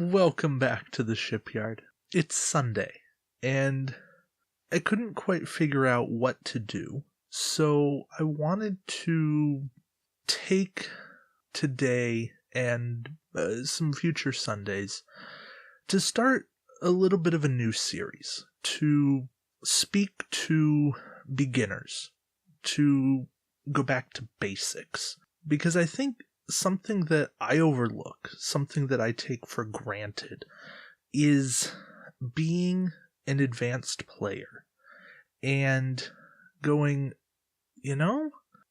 Welcome back to the shipyard. It's Sunday, and I couldn't quite figure out what to do, so I wanted to take today and some future Sundays to start a little bit of a new series, to speak to beginners, to go back to basics, because I think something that I overlook, something that I take for granted, is being an advanced player and going,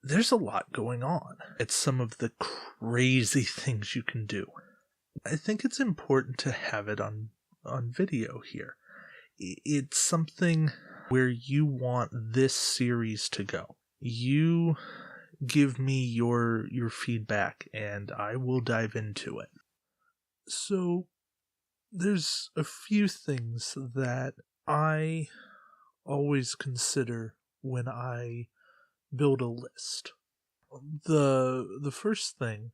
there's a lot going on. It's some of the crazy things you can do. I think it's important to have it on video here. It's something where you want this series to go. You give me your feedback and I will dive into it. So there's a few things that I always consider when I build a list. The first thing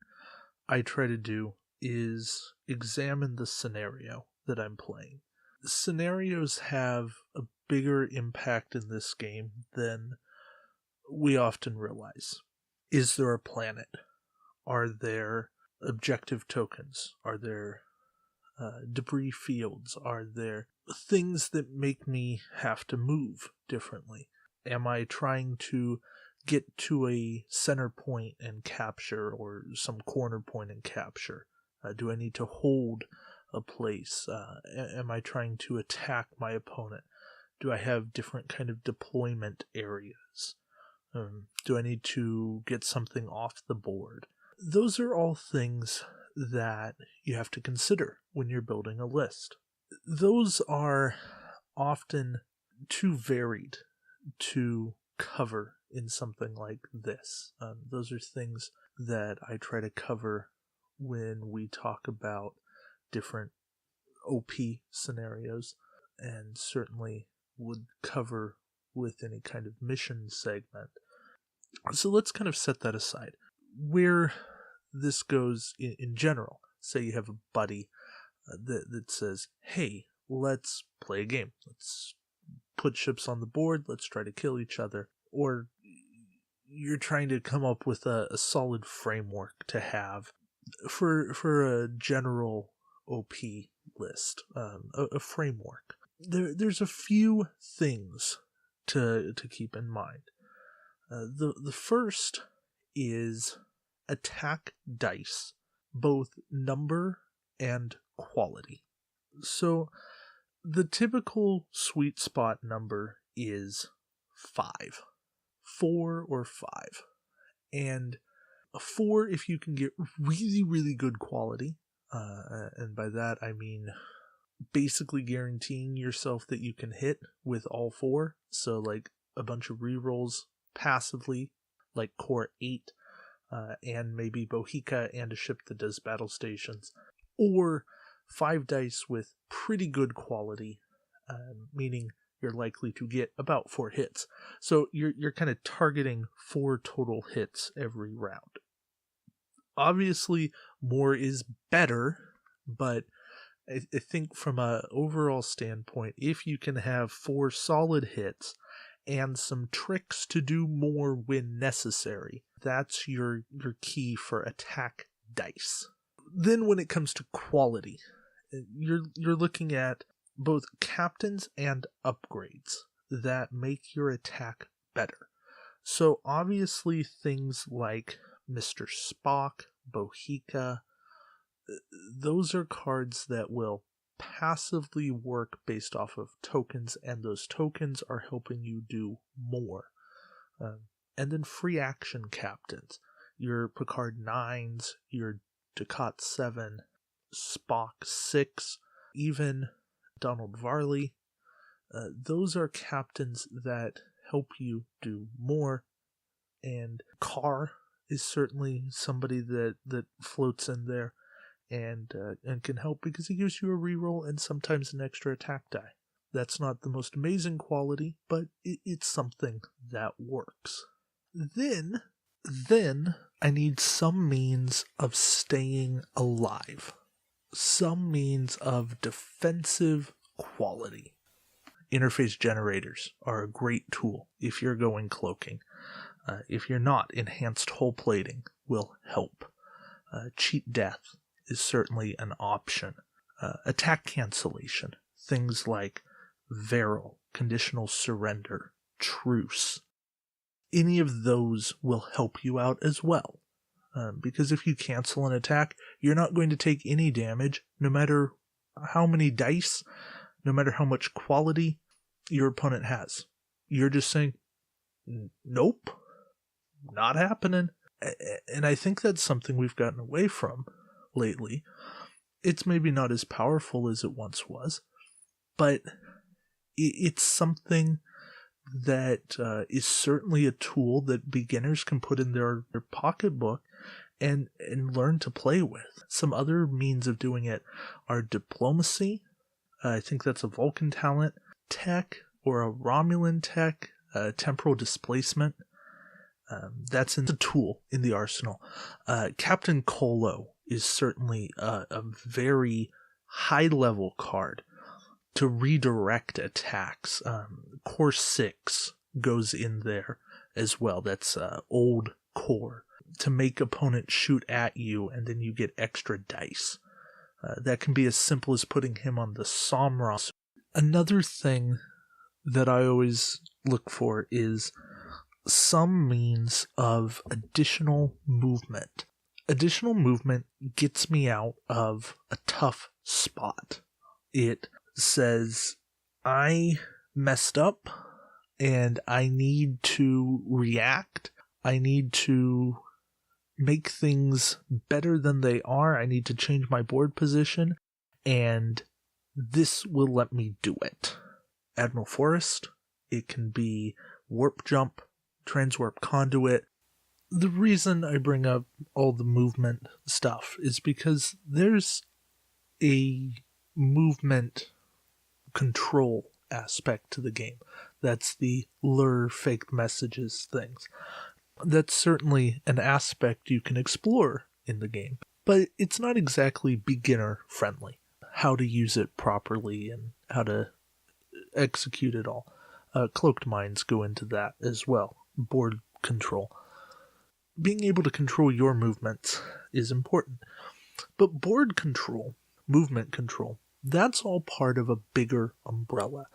I try to do is examine the scenario that I'm playing. Scenarios have a bigger impact in this game than we often realize. Is there a planet? Are there objective tokens? Are there debris fields? Are there things that make me have to move differently? Am I trying to get to a center point and capture, or some corner point and capture? Do I need to hold a place? Am I trying to attack my opponent? Do I have different kind of deployment areas? Do I need to get something off the board? Those are all things that you have to consider when you're building a list. Those are often too varied to cover in something like this. Those are things that I try to cover when we talk about different OP scenarios, and certainly would cover with any kind of mission segment. So let's kind of set that aside. Where this goes in general, say you have a buddy that says, hey, let's play a game. Let's put ships on the board. Let's try to kill each other. Or you're trying to come up with a solid framework to have for a general OP list, a framework. There's a few things to keep in mind. The first is attack dice, both number and quality. So the typical sweet spot number is 5. 4 or 5. And a 4 if you can get really, really good quality. And by that I mean basically guaranteeing yourself that you can hit with all 4. So like a bunch of rerolls passively, like Core 8, and maybe Bohica and a ship that does battle stations. Or 5 dice with pretty good quality, meaning you're likely to get about 4 hits. So you're kind of targeting 4 total hits every round. Obviously, more is better, but I think from an overall standpoint, if you can have 4 solid hits and some tricks to do more when necessary, that's your key for attack dice. Then when it comes to quality, you're looking at both captains and upgrades that make your attack better. So obviously things like Mr. Spock, Bohica, those are cards that will passively work based off of tokens, and those tokens are helping you do more. And then free action captains, your Picard 9s, your Ducat 7, Spock 6, even Donald Varley. Those are captains that help you do more. And Carr is certainly somebody that floats in there and can help because he gives you a reroll and sometimes an extra attack die. That's not the most amazing quality, but it's something that works. Then I need some means of staying alive. some means of defensive quality. Interface generators are a great tool if you're going cloaking. If you're not, enhanced hull plating will help. Cheat death is certainly an option. Attack cancellation, things like Varel, conditional surrender, truce. Any of those will help you out as well. Because if you cancel an attack, you're not going to take any damage, no matter how many dice, no matter how much quality your opponent has. You're just saying, nope, not happening. And I think that's something we've gotten away from lately. It's maybe not as powerful as it once was, but it's something that is certainly a tool that beginners can put in their pocketbook and learn to play with. Some other means of doing it are diplomacy. I think that's a Vulcan talent. Tech, or a Romulan tech, temporal displacement. That's a tool in the arsenal. Captain Colo is certainly a very high-level card to redirect attacks. Core 6 goes in there as well. That's old core. To make opponents shoot at you, and then you get extra dice. That can be as simple as putting him on the Somros. Another thing that I always look for is some means of additional movement. Additional movement gets me out of a tough spot. It says, I messed up and I need to react. I need to make things better than they are. I need to change my board position, and this will let me do it. Admiral Forrest, it can be warp jump, transwarp conduit. The reason I bring up all the movement stuff is because there's a movement control aspect to the game. That's the lure fake messages things. That's certainly an aspect you can explore in the game, but it's not exactly beginner friendly. How to use it properly and how to execute it all. Cloaked Minds go into that as well. Board control. Being able to control your movements is important. But board control, movement control, that's all part of a bigger umbrella.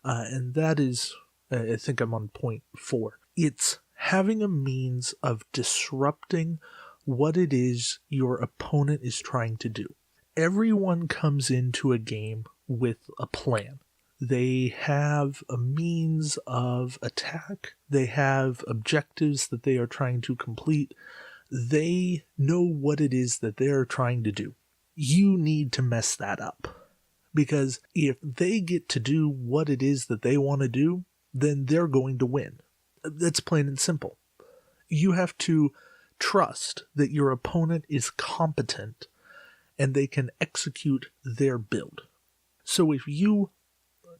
And that is, I think I'm on point 4. It's having a means of disrupting what it is your opponent is trying to do. Everyone comes into a game with a plan. They have a means of attack. They have objectives that they are trying to complete. They know what it is that they are trying to do. You need to mess that up. Because if they get to do what it is that they want to do, then they're going to win. That's plain and simple. You have to trust that your opponent is competent and they can execute their build. So if you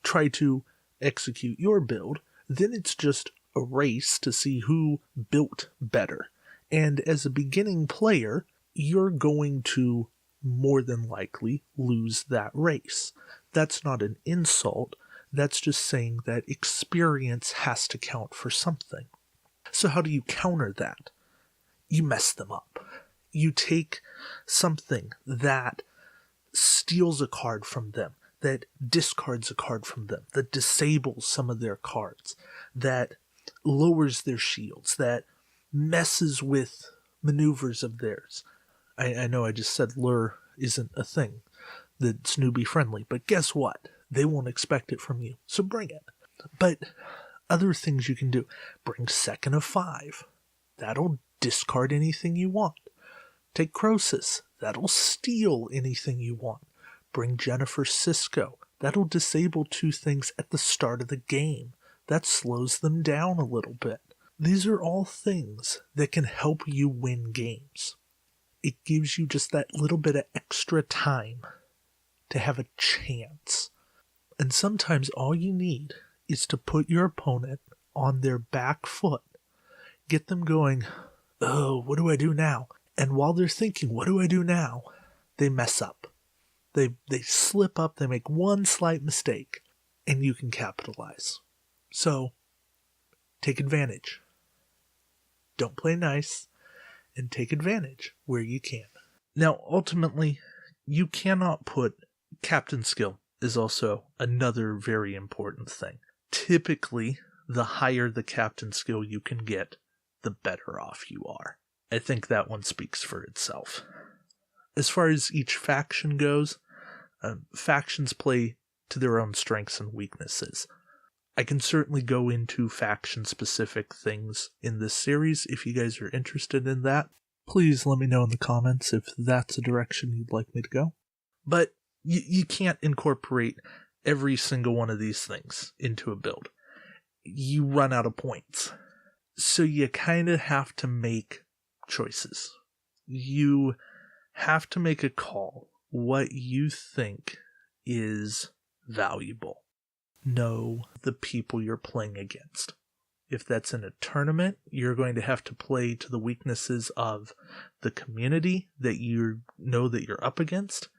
try to execute your build, then it's just a race to see who built better. And as a beginning player, you're going to more than likely lose that race. That's not an insult. That's just saying that experience has to count for something. So how do you counter that? You mess them up. You take something that steals a card from them, that discards a card from them, that disables some of their cards, that lowers their shields, that messes with maneuvers of theirs. I know I just said lure isn't a thing that's newbie friendly, but guess what? They won't expect it from you, so bring it. But other things you can do. Bring second of 5. That'll discard anything you want. Take Croesus. That'll steal anything you want. Bring Jennifer Sisko. That'll disable 2 things at the start of the game. That slows them down a little bit. These are all things that can help you win games. It gives you just that little bit of extra time to have a chance. And sometimes all you need is to put your opponent on their back foot. Get them going, oh, what do I do now? And while they're thinking, what do I do now? They mess up. They slip up, they make one slight mistake, and you can capitalize. So, take advantage. Don't play nice, and take advantage where you can. Now, ultimately, you cannot put captain skill is also another very important thing. Typically, the higher the captain skill you can get, the better off you are. I think that one speaks for itself. As far as each faction goes, factions play to their own strengths and weaknesses. I can certainly go into faction-specific things in this series if you guys are interested in that. Please let me know in the comments if that's a direction you'd like me to go. But you can't incorporate every single one of these things into a build. You run out of points. So you kind of have to make choices. You have to make a call what you think is valuable. Know the people you're playing against. If that's in a tournament, you're going to have to play to the weaknesses of the community that you know that you're up against.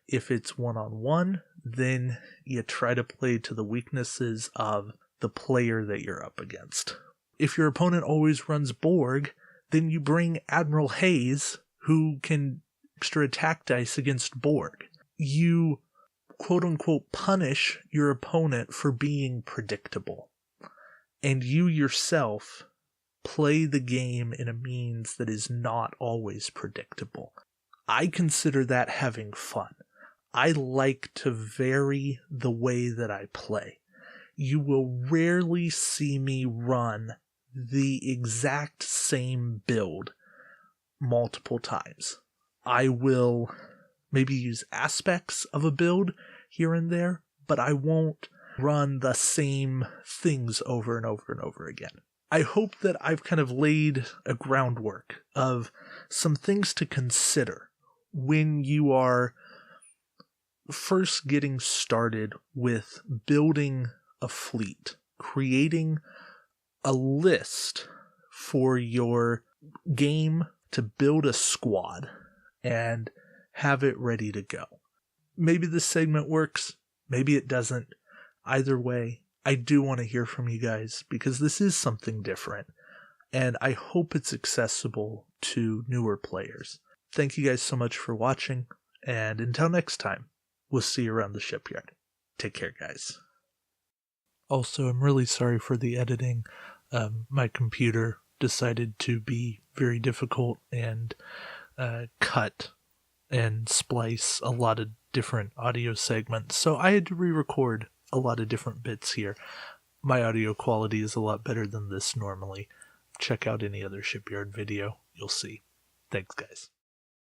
If it's one-on-one, then you try to play to the weaknesses of the player that you're up against. If your opponent always runs Borg, then you bring Admiral Hayes, who can extra attack dice against Borg. You quote-unquote punish your opponent for being predictable. And you yourself play the game in a means that is not always predictable. I consider that having fun. I like to vary the way that I play. You will rarely see me run the exact same build multiple times. I will maybe use aspects of a build here and there, but I won't run the same things over and over and over again. I hope that I've kind of laid a groundwork of some things to consider when you are first getting started with building a fleet, creating a list for your game to build a squad and have it ready to go. Maybe this segment works, maybe it doesn't. Either way, I do want to hear from you guys because this is something different, and I hope it's accessible to newer players. Thank you guys so much for watching, and until next time, we'll see you around the shipyard. Take care, guys. Also, I'm really sorry for the editing. My computer decided to be very difficult and cut and splice a lot of different audio segments, so I had to re-record a lot of different bits here. My audio quality is a lot better than this normally. Check out any other Shipyard video, you'll see. Thanks, guys.